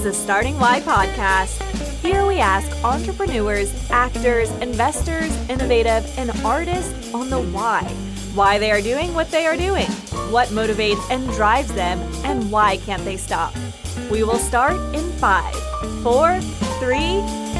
the Starting Why podcast. Here we ask entrepreneurs, actors, investors, innovative, and artists on the why they are doing what they are doing, what motivates and drives them, and why can't they stop. We will start in 5, 4, 3,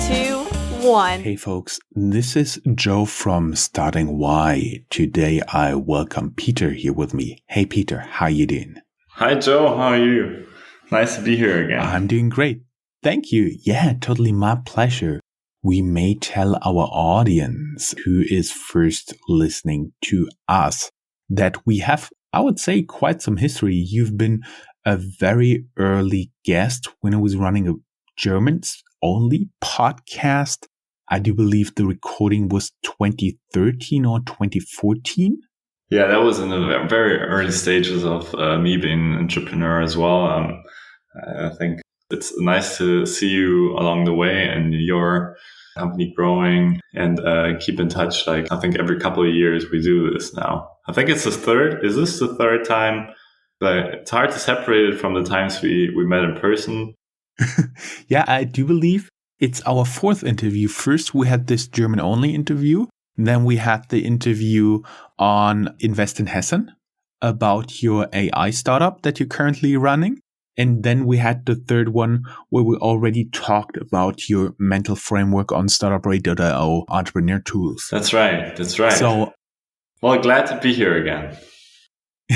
2, 1. Hey folks, this is Joe from Starting Why. Today I welcome Peter here with me. Hey Peter, how you doing? Hi Joe, how are you? Nice to be here again. I'm doing great. Thank you. Yeah, totally my pleasure. We may tell our audience who is first listening to us that we have, I would say, quite some history. You've been a very early guest when I was running a Germans-only podcast. I do believe the recording was 2013 or 2014. Yeah, that was in the very early stages of me being an entrepreneur as well. I think it's nice to see you along the way and your company growing and keep in touch. Like, I think every couple of years we do this now. I think it's the third. Is this the third time? But it's hard to separate it from the times we met in person. Yeah, I do believe it's our fourth interview. First, we had this German-only interview. Then we had the interview on Invest in Hessen about your AI startup that you're currently running. And then we had the third one where we already talked about your mental framework on Startuprad.io entrepreneur tools. That's right. So, well, glad to be here again.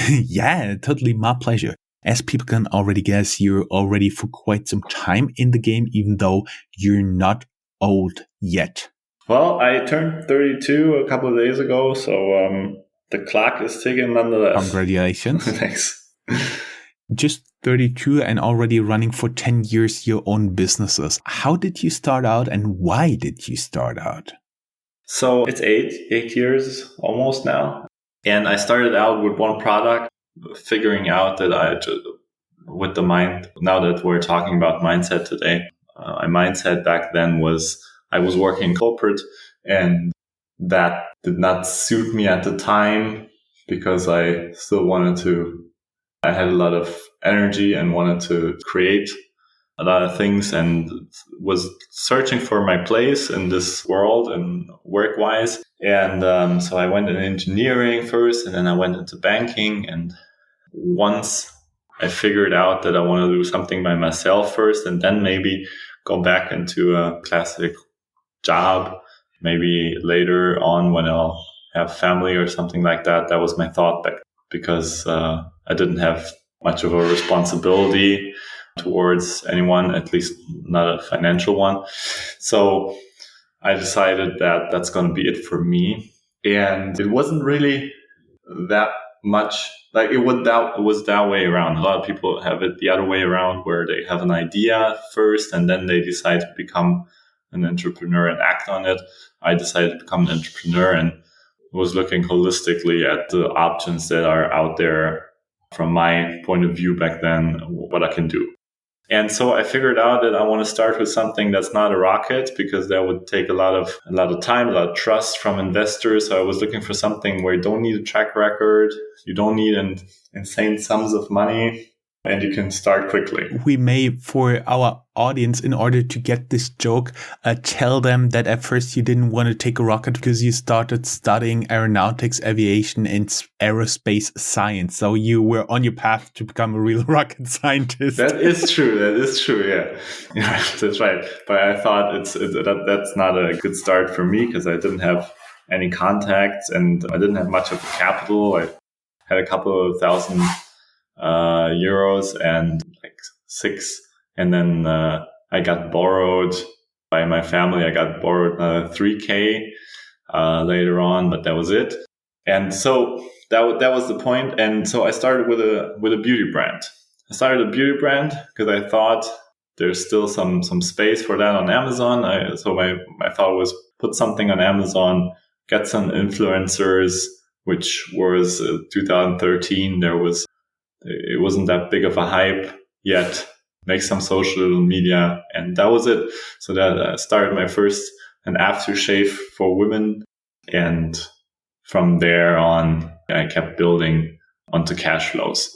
Yeah, totally my pleasure. As people can already guess, you're already for quite some time in the game, even though you're not old yet. Well, I turned 32 a couple of days ago, so the clock is ticking nonetheless. Congratulations. Thanks. Just 32 and already running for 10 years your own businesses. How did you start out and why did you start out? So it's eight years almost now. And I started out with one product, figuring out that with the mind, now that we're talking about mindset today, my mindset back then was I was working corporate and that did not suit me at the time because I still I had a lot of energy and wanted to create a lot of things and was searching for my place in this world and work-wise. And so I went in engineering first, and then I went into banking. And once I figured out that I want to do something by myself first, and then maybe go back into a classic job, maybe later on when I'll have family or something like that. That was my thought back because I didn't have much of a responsibility towards anyone, at least not a financial one. So I decided that that's going to be it for me. And it wasn't really that much like it was that way around. A lot of people have it the other way around where they have an idea first and then they decide to become an entrepreneur and act on it. I decided to become an entrepreneur and was looking holistically at the options that are out there from my point of view back then, what I can do. And so I figured out that I want to start with something that's not a rocket because that would take a lot of time, a lot of trust from investors. So I was looking for something where you don't need a track record, you don't need insane sums of money, and you can start quickly. We may, for our audience, in order to get this joke, tell them that at first you didn't want to take a rocket because you started studying aeronautics, aviation, and aerospace science. So you were on your path to become a real rocket scientist. That is true. Yeah, that's right. But I thought that's not a good start for me because I didn't have any contacts and I didn't have much of a capital. I had a couple of thousand euros and like 6. And then I got borrowed by my family. I got borrowed 3K later on, but that was it. And so that was the point. And so I started with a beauty brand. I started a beauty brand because I thought there's still some space for that on Amazon. So my thought was put something on Amazon, get some influencers, which was 2013. It wasn't that big of a hype yet. Make some social media, and that was it. So that started my first an aftershave for women, and from there on, I kept building onto cash flows.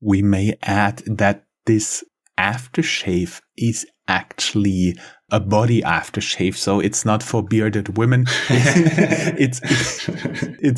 We may add that this aftershave is actually a body aftershave. So it's not for bearded women. It's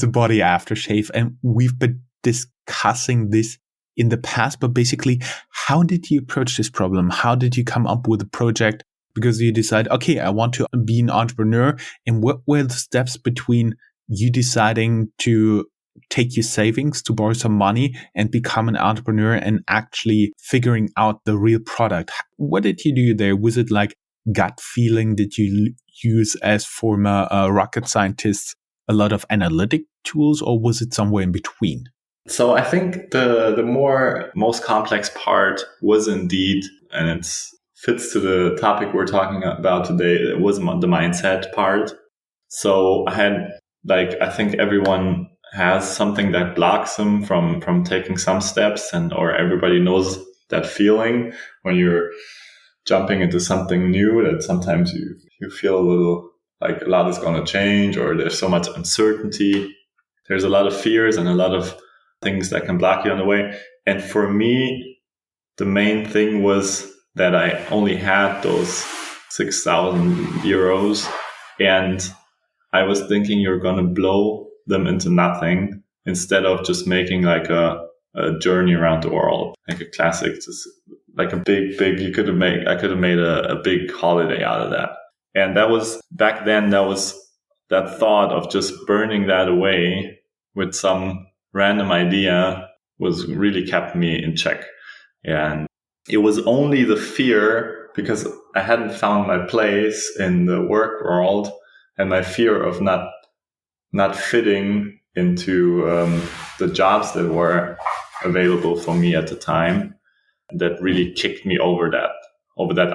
a body aftershave. And we've been discussing this in the past, but basically, how did you approach this problem? How did you come up with a project? Because you decide, okay, I want to be an entrepreneur. And what were the steps between you deciding to take your savings to borrow some money and become an entrepreneur and actually figuring out the real product? What did you do there? Was it like gut feeling? Did you use, as former rocket scientists, a lot of analytic tools, or was it somewhere in between? So I think the most complex part was indeed, and it fits to the topic we're talking about today, it was the mindset part. So I had, I think everyone has something that blocks them from taking some steps, or everybody knows that feeling when you're jumping into something new, that sometimes you feel a little like a lot is going to change, or there's so much uncertainty. There's a lot of fears and a lot of things that can block you on the way. And for me, the main thing was that I only had those 6,000 euros, and I was thinking you're going to blow them into nothing instead of just making like a journey around the world, like a classic, just like a big, I could have made a big holiday out of that. And that was back then, that thought of just burning that away with some random idea was really kept me in check. And it was only the fear, because I hadn't found my place in the work world, and my fear of not fitting into the jobs that were available for me at the time, that really kicked me over that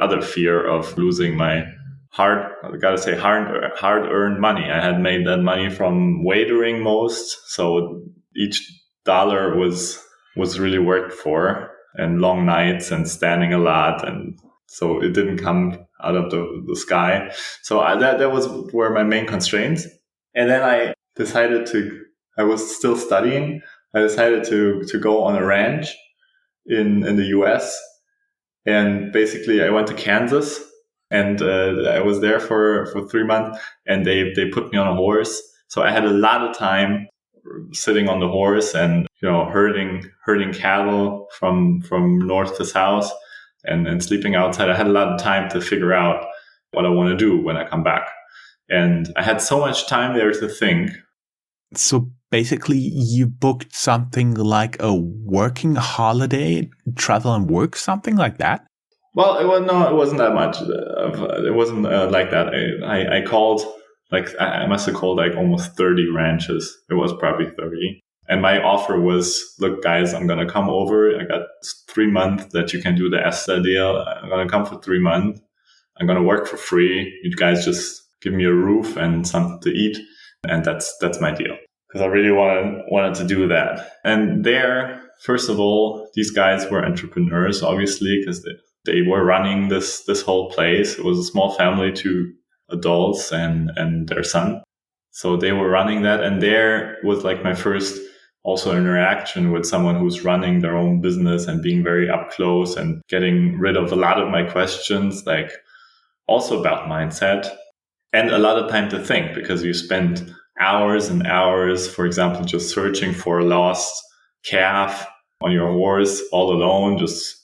other fear of losing my hard-earned money. I had made that money from waitering most, so each dollar was really worked for, and long nights and standing a lot, and so it didn't come out of the sky. So that was where my main constraints. And then I was still studying. I decided to go on a ranch in the US. And basically I went to Kansas, and I was there for 3 months, and they put me on a horse. So I had a lot of time sitting on the horse and, herding cattle from north to south, and sleeping outside. I had a lot of time to figure out what I want to do when I come back. And I had so much time there to think. So basically you booked something like a working holiday, travel and work, something like that? Well, it wasn't that much. It wasn't like that. I called, I must have called like almost 30 ranches. It was probably 30. And my offer was, look, guys, I'm going to come over. I got 3 months that you can do the ESTA deal. I'm going to come for 3 months. I'm going to work for free. You guys just give me a roof and something to eat. And that's my deal. Because I really wanted to do that. And there, first of all, these guys were entrepreneurs, obviously, because they were running this whole place. It was a small family, 2 adults and their son. So they were running that. And there was like my first also interaction with someone who's running their own business and being very up close and getting rid of a lot of my questions, like also about mindset, and a lot of time to think, because you spend hours and hours, for example, just searching for a lost calf on your horse all alone, just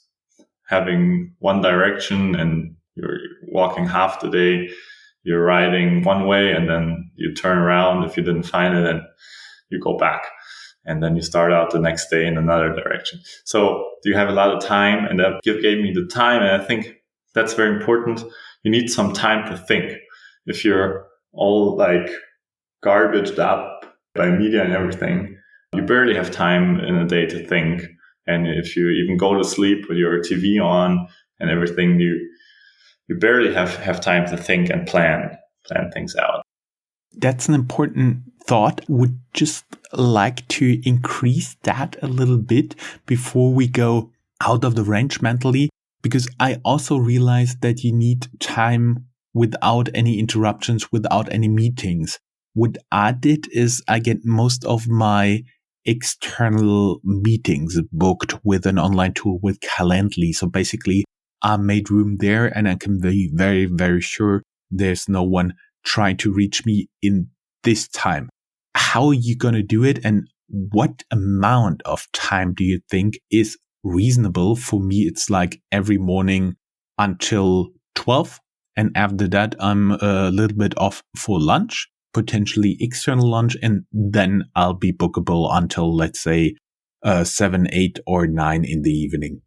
having one direction, and you're walking half the day, you're riding one way, and then you turn around if you didn't find it, and you go back. And then you start out the next day in another direction. So you have a lot of time, and that gave me the time. And I think that's very important. You need some time to think. If you're all like garbaged up by media and everything, you barely have time in a day to think. And if you even go to sleep with your TV on and everything, you barely have time to think and plan things out. That's an important thought. Would just like to increase that a little bit before we go out of the range mentally, because I also realized that you need time without any interruptions, without any meetings. What I did is I get most of my external meetings booked with an online tool with Calendly. So basically I made room there and I can be very, very sure there's no one trying to reach me in this time. How are you going to do it? And what amount of time do you think is reasonable? For me, it's like every morning until 12. And after that, I'm a little bit off for lunch, potentially external lunch. And then I'll be bookable until, let's say, 7, 8 or 9 in the evening.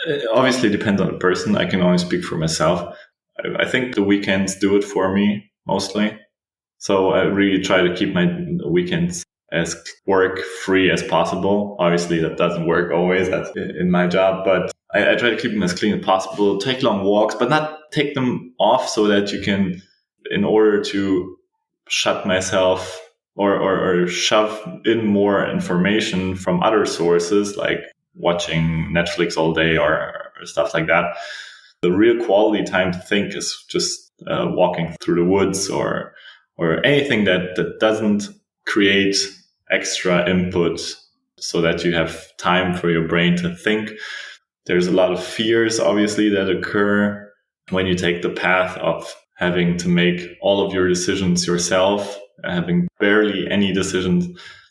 It obviously depends on the person. I can only speak for myself. I think the weekends do it for me mostly. So I really try to keep my weekends as work free as possible. Obviously, that doesn't work always. That's in my job, but I try to keep them as clean as possible. Take long walks, but not take them off so that you can, in order to shut myself or shove in more information from other sources like watching Netflix all day or stuff like that. The real quality time to think is just walking through the woods or anything that doesn't create extra input so that you have time for your brain to think. There's a lot of fears, obviously, that occur when you take the path of having to make all of your decisions yourself, having barely any decisions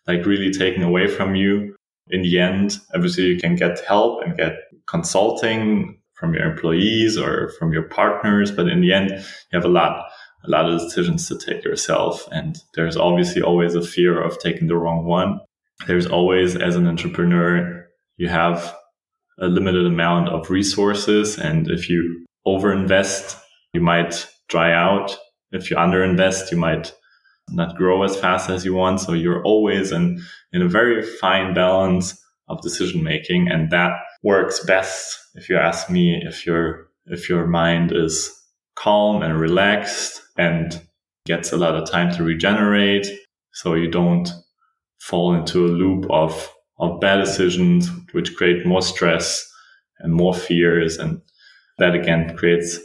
like really taken away from you. In the end, obviously, you can get help and get consulting from your employees or from your partners, but in the end, you have a lot of decisions to take yourself. And there's obviously always a fear of taking the wrong one. There's always, as an entrepreneur, you have a limited amount of resources. And if you overinvest, you might dry out. If you underinvest, you might not grow as fast as you want. So you're always in a very fine balance of decision making. And that works best, if you ask me, if your mind is calm and relaxed and gets a lot of time to regenerate, so you don't fall into a loop of bad decisions, which create more stress and more fears. And that again creates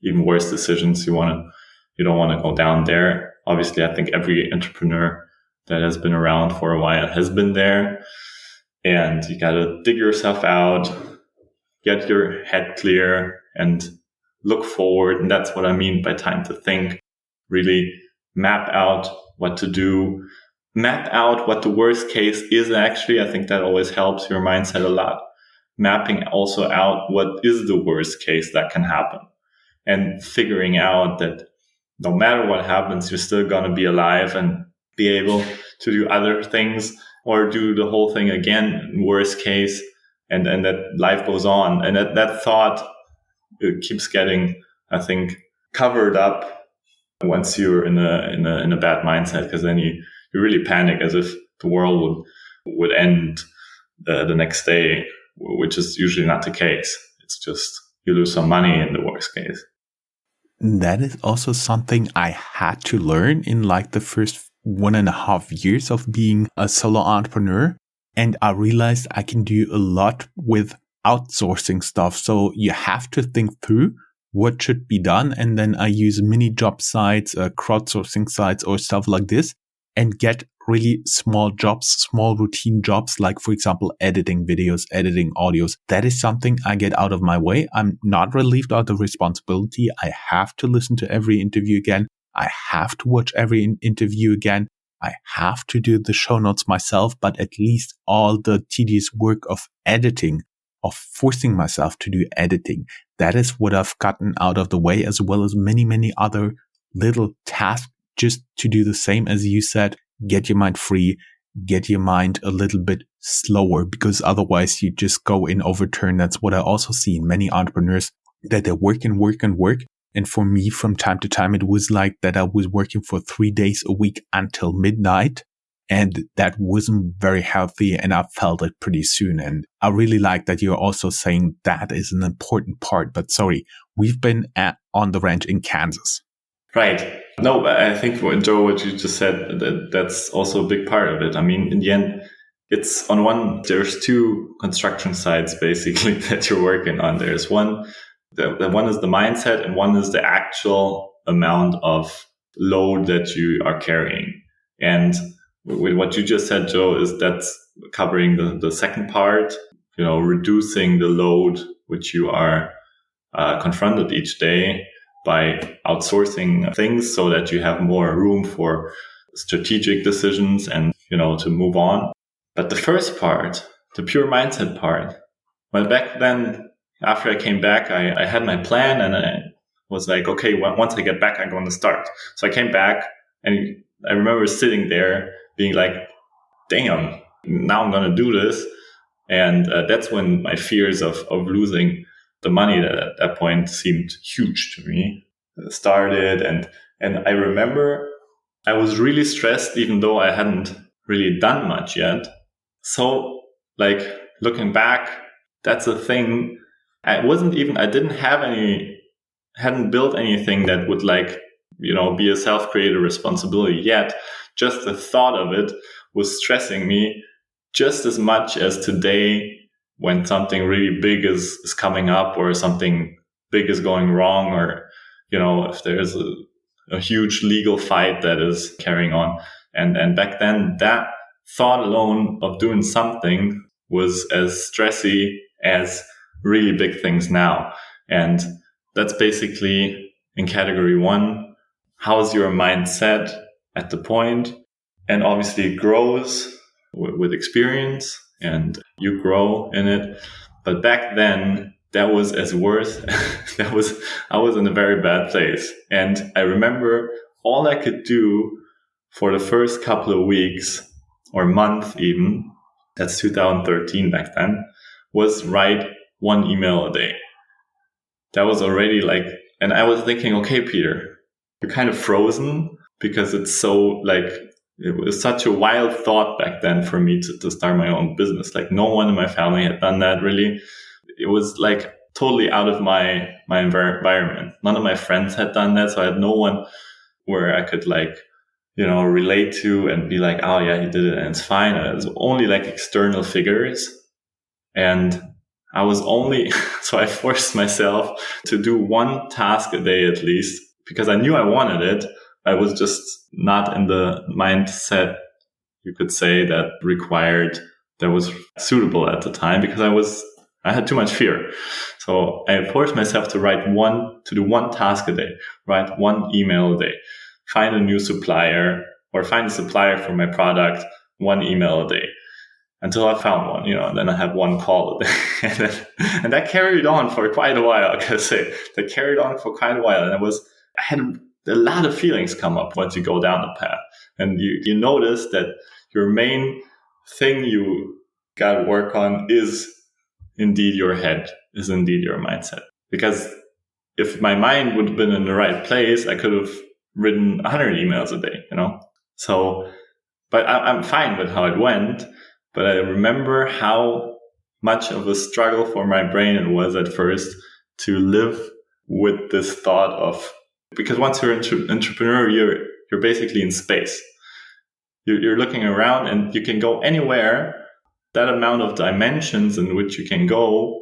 even worse decisions. You don't want to go down there. Obviously, I think every entrepreneur that has been around for a while has been there. And you got to dig yourself out, get your head clear, and look forward. And that's what I mean by time to think. Really map out what to do, map out what the worst case is actually. I think that always helps your mindset a lot. Mapping also out what is the worst case that can happen, and figuring out that no matter what happens, you're still going to be alive and be able to do other things or do the whole thing again, worst case, and that life goes on. And that thought, it keeps getting, I think, covered up once you're in a bad mindset, because then you really panic as if the world would end the next day, which is usually not the case. It's just you lose some money in the worst case. That is also something I had to learn in like the first 1.5 years of being a solo entrepreneur. And I realized I can do a lot with outsourcing stuff. So you have to think through what should be done. And then I use mini job sites, crowdsourcing sites or stuff like this, and get really small jobs, small routine jobs, like, for example, editing videos, editing audios. That is something I get out of my way. I'm not relieved of the responsibility. I have to listen to every interview again. I have to watch every interview again. I have to do the show notes myself, but at least all the tedious work of editing, of forcing myself to do editing, that is what I've gotten out of the way, as well as many, many other little tasks just to do the same as you said. Get your mind free, get your mind a little bit slower, because otherwise you just go in overturn. That's what I also see in many entrepreneurs, that they work and work and work. And for me, from time to time, it was like that I was working for 3 days a week until midnight. And that wasn't very healthy. And I felt it pretty soon. And I really like that you're also saying that is an important part. But sorry, we've been on the ranch in Kansas. Right. No, I think, Joe, what you just said, that's also a big part of it. I mean, in the end, it's on one, there's two construction sites basically that you're working on. There's one, the one is the mindset, and one is the actual amount of load that you are carrying. And with what you just said, Joe, is that's covering the second part, reducing the load which you are confronted each day by outsourcing things so that you have more room for strategic decisions and, to move on. But the first part, the pure mindset part, well, back then, after I came back, I had my plan and I was like, okay, once I get back, I'm going to start. So I came back and I remember sitting there being like, damn, now I'm going to do this. And that's when my fears of losing the money that at that point seemed huge to me started. And I remember I was really stressed, even though I hadn't really done much yet. So like looking back, that's the thing. Hadn't built anything that would be a self-created responsibility yet. Just the thought of it was stressing me just as much as today when something really big is coming up or something big is going wrong, or, if there's a huge legal fight that is carrying on. And back then, that thought alone of doing something was as stressy as really big things now. And that's basically in category 1. How's your mindset at the point? And obviously it grows with experience and you grow in it. But back then, that was as worse. I was in a very bad place. And I remember all I could do for the first couple of weeks or month even, that's 2013 back then, was write 1 email a day. That was already and I was thinking, okay, Peter, you're kind of frozen because it's so it was such a wild thought back then for me to start my own business. No one in my family had done that really. It was totally out of my environment. None of my friends had done that. So I had no one where I could relate to and be like, oh yeah, he did it and it's fine. It was only external figures. And I was so I forced myself to do 1 task a day at least because I knew I wanted it. I was just not in the mindset, you could say, that was suitable at the time because I had too much fear. So I forced myself to do 1 task a day, write 1 email a day, find a new supplier or find a supplier for my product, 1 email a day until I found one, and then I have 1 call a day. And that carried on for quite a while, I gotta say. That carried on for quite a while. And I had a lot of feelings come up once you go down the path. And you notice that your main thing you got to work on is indeed your head, is indeed your mindset. Because if my mind would have been in the right place, I could have written 100 emails a day, So, but I'm fine with how it went. But I remember how much of a struggle for my brain it was at first to live with this thought of, because once you're an entrepreneur, you're basically in space. You're looking around and you can go anywhere. That amount of dimensions in which you can go,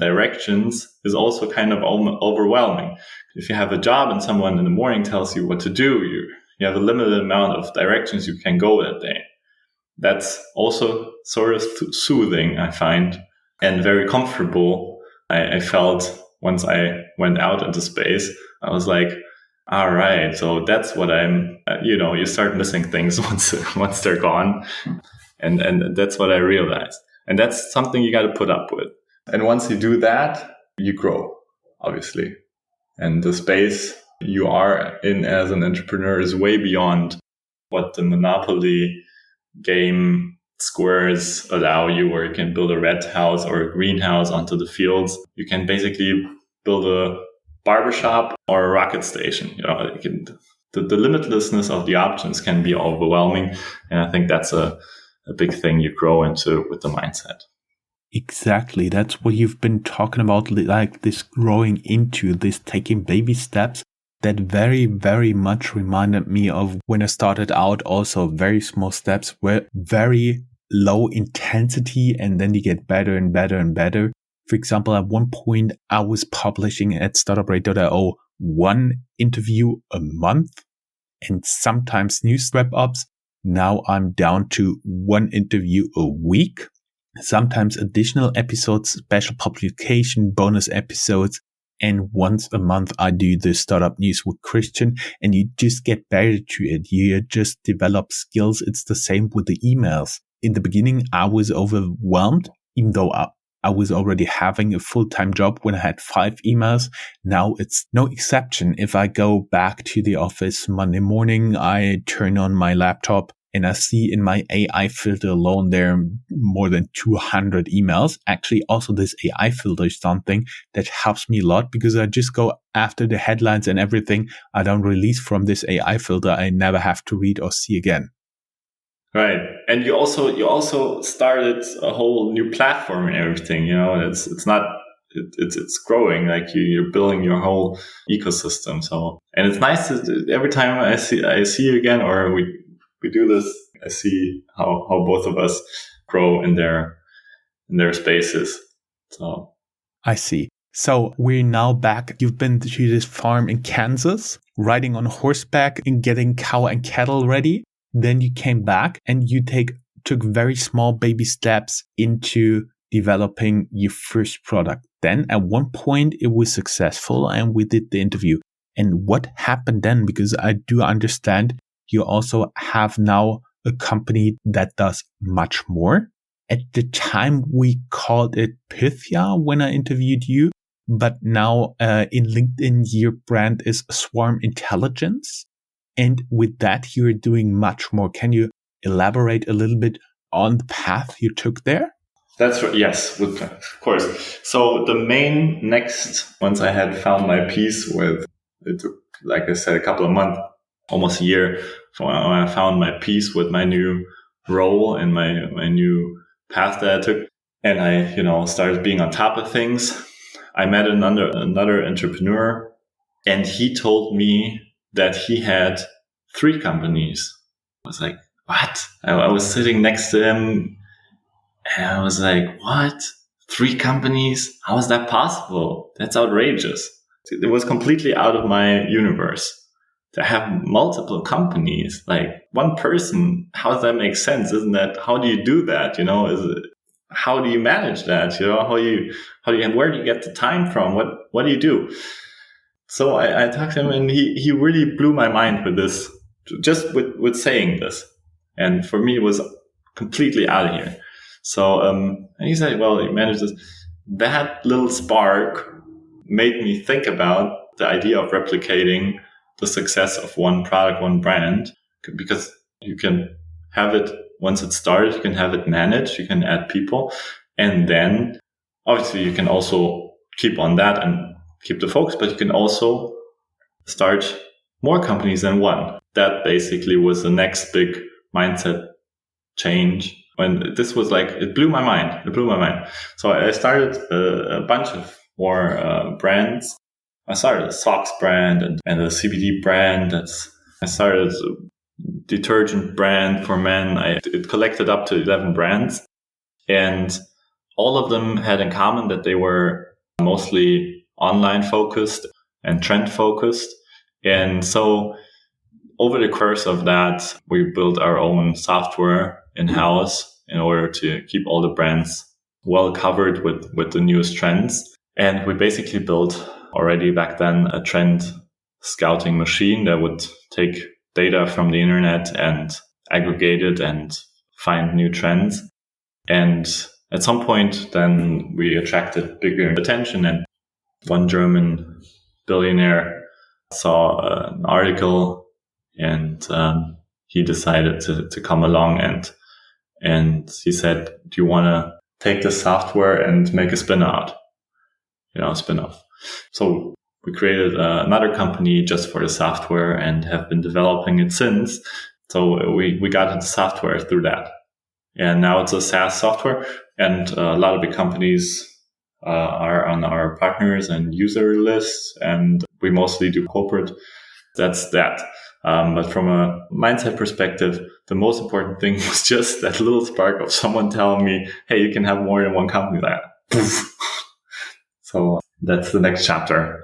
directions, is also kind of overwhelming. If you have a job and someone in the morning tells you what to do, you have a limited amount of directions you can go that day. That's also sort of soothing, I find, and very comfortable. I felt once I went out into space, I was like, all right, so that's what I'm, you start missing things once they're gone. And that's what I realized. And that's something you got to put up with. And once you do that, you grow, obviously. And the space you are in as an entrepreneur is way beyond what the Monopoly game squares allow you, where you can build a red house or a greenhouse onto the fields. You can basically build a barbershop or a rocket station. The limitlessness of the options can be overwhelming. And I think that's a big thing you grow into with the mindset. Exactly. That's what you've been talking about, this growing into this, taking baby steps. That very, very much reminded me of when I started out. Also, very small steps were very low intensity, and then you get better and better and better. For example, at one point, I was publishing at Startuprad.io 1 interview a month and sometimes news wrap-ups. Now I'm down to 1 interview a week. sometimes additional episodes, special publication, bonus episodes. And once a month, I do the Startup News with Christian, and you just get better to it. You just develop skills. It's the same with the emails. In the beginning, I was overwhelmed, even though I was already having a full-time job when I had 5 emails. Now it's no exception. If I go back to the office Monday morning, I turn on my laptop and I see in my AI filter alone, there are more than 200 emails. Actually, also this AI filter is something that helps me a lot because I just go after the headlines and everything I don't release from this AI filter. I never have to read or see again. Right. And you also started a whole new platform and everything, it's growing, like you're building your whole ecosystem. So, and it's nice to, every time I see you again, or we do this, I see how both of us grow in their spaces. So I see. So we're now back. You've been to this farm in Kansas, riding on horseback and getting cow and cattle ready. Then you came back and you took very small baby steps into developing your first product. Then at one point it was successful and we did the interview. And what happened then? Because I do understand you also have now a company that does much more. At the time, we called it Pythia when I interviewed you, but now in LinkedIn, your brand is Swarm Intelligence. And with that, you're doing much more. Can you elaborate a little bit on the path you took there? That's right. Yes, of course. So the main next, once I had found my piece with, it took, like I said, a couple of months, almost a year, when I found my piece with my new role and my new path that I took, and I, started being on top of things. I met another entrepreneur, and he told me that he had 3 companies. I was like, what? I was sitting next to him, and I was like, what? 3 companies? How is that possible? That's outrageous. It was completely out of my universe. To have multiple companies, like one person, how does that make sense? Isn't that, how do you do that? How do you manage that? And where do you get the time from? What do you do? So I talked to him, and he really blew my mind with this, just with saying this. And for me, it was completely out of here. So, and he said, well, you manage this. That little spark made me think about the idea of replicating the success of one product, one brand, because you can have it once it's started, you can have it managed, you can add people, and then obviously you can also keep on that and keep the focus, but you can also start more companies than one. That basically was the next big mindset change. When this was like, it blew my mind. So I started a bunch of more brands. I started a socks brand and a CBD brand. I started a detergent brand for men. It collected up to 11 brands, and all of them had in common that they were mostly online focused and trend focused. And so over the course of that, we built our own software in-house in order to keep all the brands well covered with the newest trends. And we basically built already back then a trend scouting machine that would take data from the internet and aggregate it and find new trends. And at some point, then we attracted bigger attention, and one German billionaire saw an article, and he decided to come along, and he said, do you want to take the software and make a spin-out? Spin-off. So we created another company just for the software and have been developing it since. So we got into software through that. And now it's a SaaS software, and a lot of big companies are on our partners and user lists, and we mostly do corporate. That's that. But from a mindset perspective, the most important thing was just that little spark of someone telling me, hey, you can have more than one company like that. So that's the next chapter.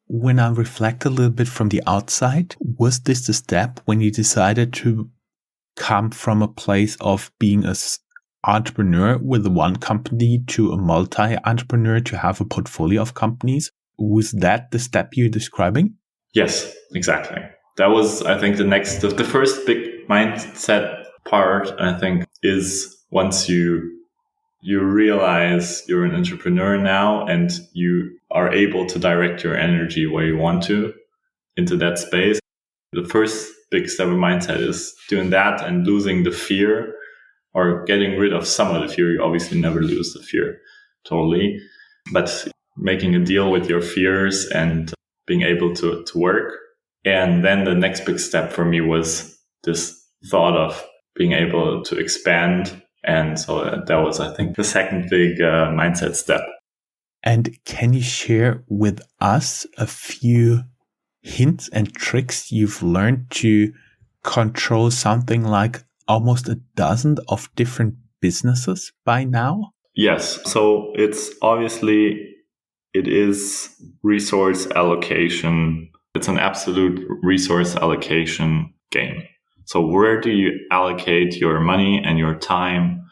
When I reflect a little bit from the outside, was this the step when you decided to come from a place of being a entrepreneur with one company to a multi-entrepreneur to have a portfolio of companies. Was that the step you're describing? Yes, exactly. That was, I think, the first big mindset part, I think, is once you realize you're an entrepreneur now and you are able to direct your energy where you want to into that space. The first big step of mindset is doing that and losing the fear or getting rid of some of the fear. You obviously never lose the fear totally, but making a deal with your fears and being able to work. And then the next big step for me was this thought of being able to expand. And so that was, I think, the second big mindset step. And can you share with us a few hints and tricks you've learned to control something like almost a dozen of different businesses by now? Yes. So it is resource allocation. It's an absolute resource allocation game. So where do you allocate your money and your time,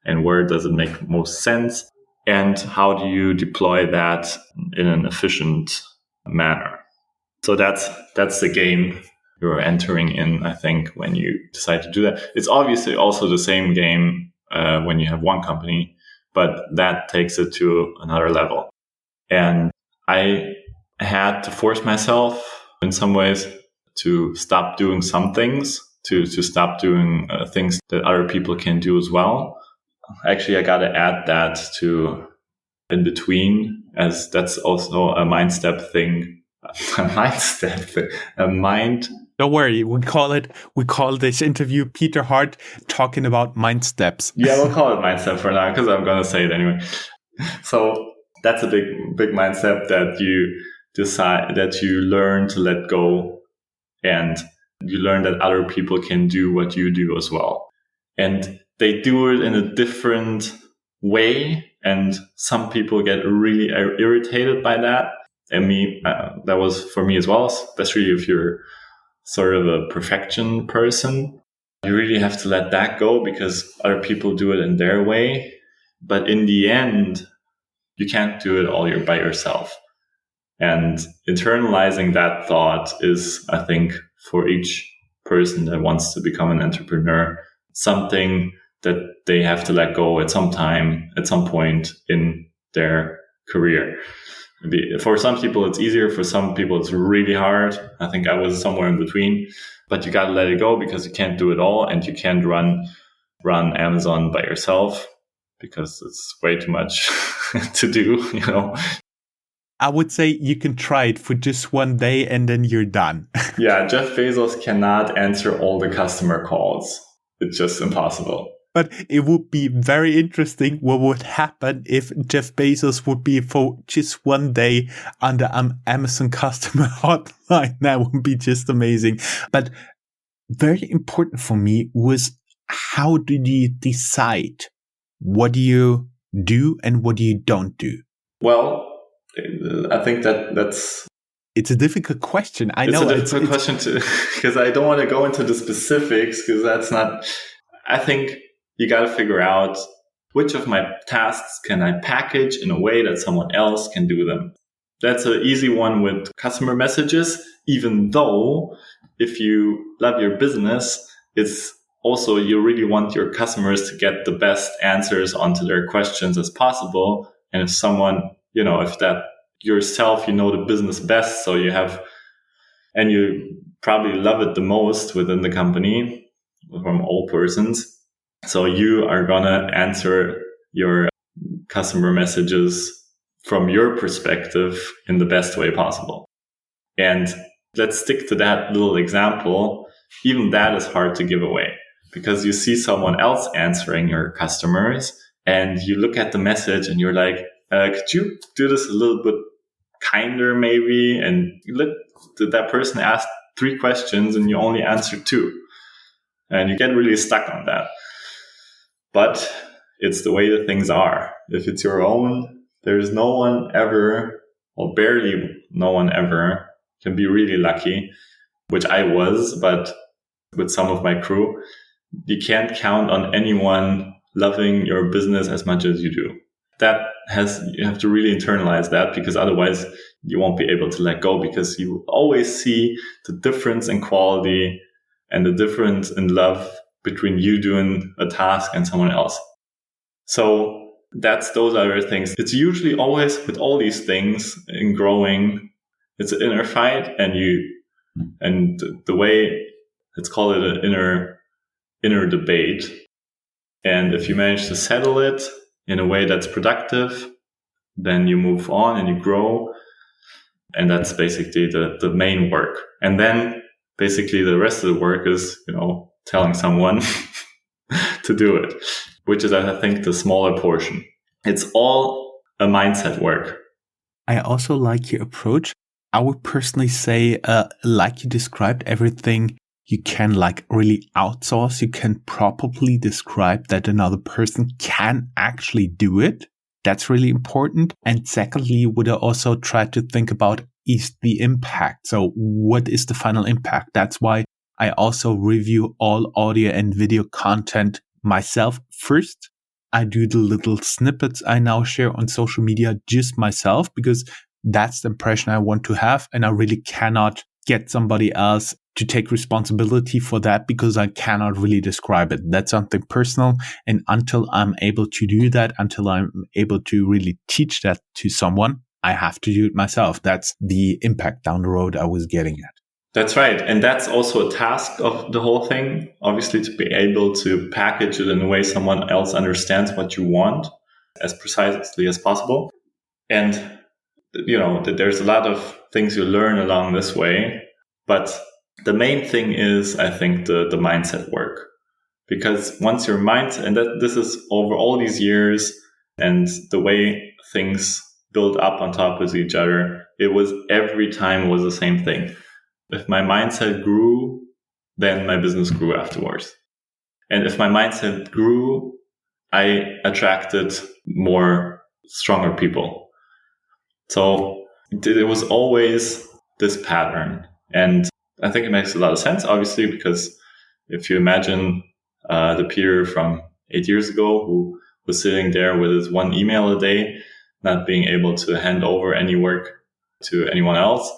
and where does it make most sense? And how do you deploy that in an efficient manner? So that's the game you're entering in, I think, when you decide to do that. It's obviously also the same game when you have one company, but that takes it to another level. And I had to force myself in some ways to stop doing some things, to stop doing things that other people can do as well. Actually, I got to add that to in between, as that's also a mind step thing. A mind. Don't worry, we call this interview Peter Hart talking about mind steps. Yeah, we'll call it mind step for now because I'm going to say it anyway. So that's a big mind step, that you decide, that you learn to let go, and you learn that other people can do what you do as well. And they do it in a different way. And some people get really irritated by that. And that was for me as well, especially if you're sort of a perfection person. You really have to let that go because other people do it in their way. But in the end, you can't do it all by yourself. And internalizing that thought is, I think, for each person that wants to become an entrepreneur, something that they have to let go at some time, at some point in their career. For some people, it's easier. For some people, it's really hard. I think I was somewhere in between, but you got to let it go because you can't do it all, and you can't run Amazon by yourself because it's way too much to do, I would say you can try it for just one day and then you're done. Yeah, Jeff Bezos cannot answer all the customer calls. It's just impossible. But it would be very interesting what would happen if Jeff Bezos would be for just one day on the Amazon customer hotline. That would be just amazing. But very important for me was, how did you decide what do you do and what do you don't do? Well, I think that's... It's a difficult question. I know. It's a difficult question because I don't want to go into the specifics because that's not... I think you got to figure out which of my tasks can I package in a way that someone else can do them. That's an easy one with customer messages, even though if you love your business, it's also you really want your customers to get the best answers onto their questions as possible. And if someone, if that yourself, the business best, so you have, and you probably love it the most within the company from all persons. So you are going to answer your customer messages from your perspective in the best way possible. And let's stick to that little example. Even that is hard to give away because you see someone else answering your customers and you look at the message and you're like, could you do this a little bit kinder maybe? And that person asked 3 questions and you only answered 2. And you get really stuck on that. But it's the way that things are. If it's your own, there's no one ever, or barely no one ever, can be really lucky, which I was, but with some of my crew, you can't count on anyone loving your business as much as you do. You have to really internalize that, because otherwise you won't be able to let go, because you always see the difference in quality and the difference in love between you doing a task and someone else. So those are the things. It's usually always with all these things in growing, it's an inner fight, and the way, let's call it an inner debate. And if you manage to settle it in a way that's productive, then you move on and you grow. And that's basically the main work. And then basically the rest of the work is, telling someone to do it, which is, I think, the smaller portion. It's all a mindset work. I also like your approach. I would personally say, like you described, everything you can really outsource. You can probably describe that another person can actually do it. That's really important. And secondly, would I also try to think about is the impact. So what is the final impact? That's why I also review all audio and video content myself first. I do the little snippets I now share on social media just myself, because that's the impression I want to have. And I really cannot get somebody else to take responsibility for that, because I cannot really describe it. That's something personal. And until I'm able to do that, until I'm able to really teach that to someone, I have to do it myself. That's the impact down the road I was getting at. That's right. And that's also a task of the whole thing, obviously, to be able to package it in a way someone else understands what you want as precisely as possible. And, there's a lot of things you learn along this way. But the main thing is, I think, the mindset work. Because once your mind, and this is over all these years, and the way things build up on top of each other, every time was the same thing. If my mindset grew, then my business grew afterwards. And if my mindset grew, I attracted more stronger people. So it was always this pattern. And I think it makes a lot of sense, obviously, because if you imagine the Peter from 8 years ago who was sitting there with his one email a day, not being able to hand over any work to anyone else,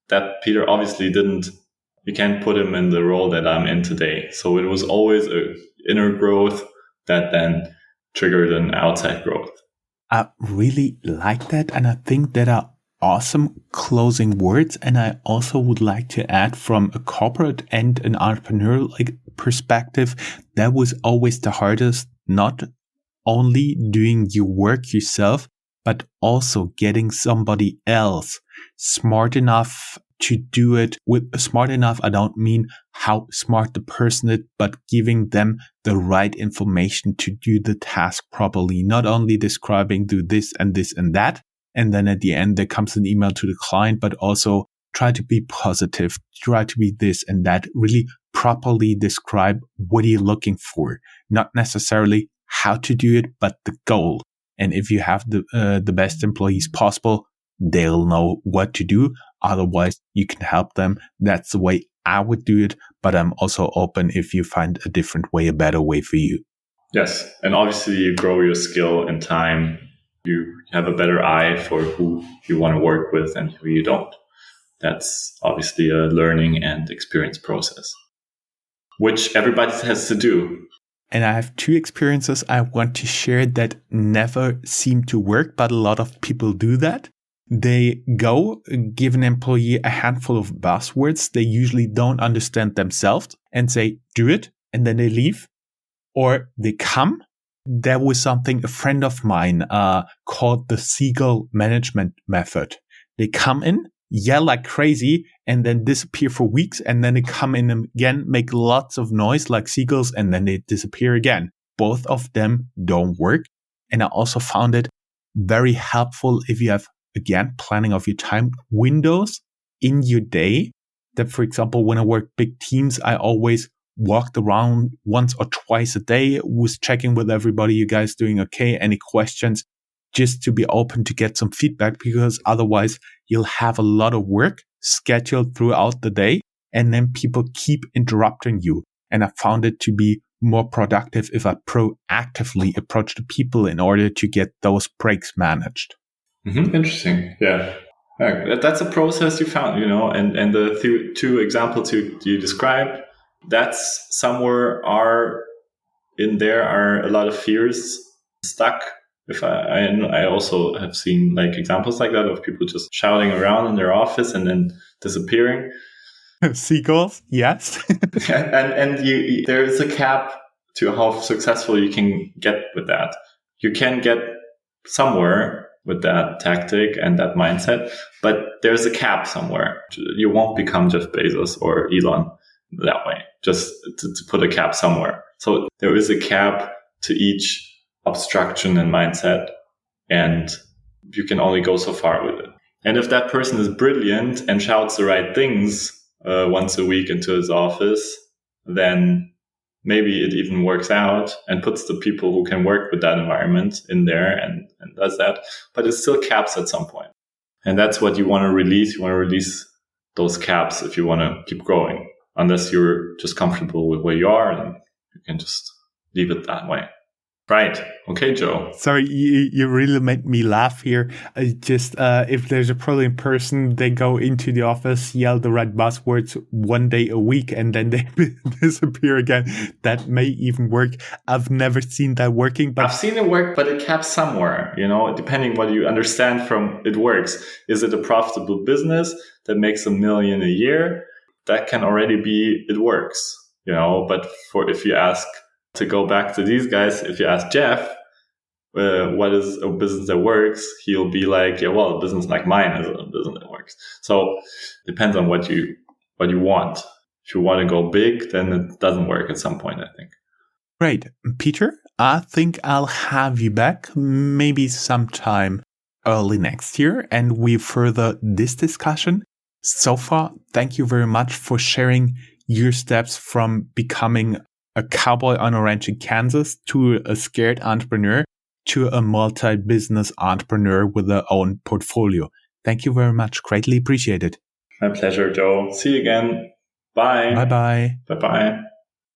that Peter obviously you can't put him in the role that I'm in today. So it was always an inner growth that then triggered an outside growth. I really like that. And I think that are awesome closing words. And I also would like to add, from a corporate and an entrepreneurial perspective, that was always the hardest, not only doing your work yourself, but also getting somebody else smart enough to do it. With smart enough, I don't mean how smart the person is, but giving them the right information to do the task properly. Not only describing, do this and this and that, and then at the end there comes an email to the client, but also try to be positive, try to be this and that. Really properly describe what you're looking for, not necessarily how to do it, but the goal. And if you have the best employees possible, they'll know what to do. Otherwise, you can help them. That's the way I would do it. But I'm also open if you find a different way, a better way for you. Yes. And obviously, you grow your skill in time. You have a better eye for who you want to work with and who you don't. That's obviously a learning and experience process, which everybody has to do. And I have 2 experiences I want to share that never seem to work, but a lot of people do that. They go, give an employee a handful of buzzwords they usually don't understand themselves and say, do it, and then they leave. Or they come. There was something a friend of mine called the seagull management method. They come in, yell like crazy, and then disappear for weeks, and then they come in again, make lots of noise like seagulls, and then they disappear again. Both of them don't work. And I also found it very helpful if you have, again, planning of your time windows in your day. That, for example, when I work big teams, I always walked around once or twice a day, was checking with everybody, you guys doing okay? Any questions? Just to be open to get some feedback, because otherwise you'll have a lot of work scheduled throughout the day and then people keep interrupting you. And I found it to be more productive if I proactively approach the people in order to get those breaks managed. Interesting. Yeah. That's a process you found, and the two examples you described, that's somewhere are a lot of fears stuck. If I also have seen like examples like that of people just shouting around in their office and then disappearing. Seagulls, yes. and there is a cap to how successful you can get with that. You can get somewhere with that tactic and that mindset, but there's a cap somewhere. You won't become Jeff Bezos or Elon that way, just to put a cap somewhere. So there is a cap to each obstruction and mindset, and you can only go so far with it. And if that person is brilliant and shouts the right things once a week into his office, then maybe it even works out and puts the people who can work with that environment in there and does that. But it still caps at some point. And that's what you want to release. You want to release those caps if you want to keep growing, unless you're just comfortable with where you are and you can just leave it that way. Right. Okay, Joe. Sorry, you really made me laugh here. If there's a brilliant person, they go into the office, yell the right buzzwords one day a week, and then they disappear again. That may even work. I've never seen that working. But I've seen it work, but it caps somewhere, depending what you understand from it works. Is it a profitable business that makes $1 million a year? That can already be, it works, but if you ask, to go back to these guys, if you ask Jeff, what is a business that works, he'll be like, yeah, well, a business like mine is a business that works. So it depends on what you want. If you want to go big, then it doesn't work at some point, I think. Great. Peter, I think I'll have you back maybe sometime early next year, and we further this discussion. So far, thank you very much for sharing your steps from becoming a cowboy on a ranch in Kansas to a scared entrepreneur to a multi-business entrepreneur with their own portfolio. Thank you very much. Greatly appreciated. My pleasure, Joe. See you again. Bye. Bye-bye. Bye-bye.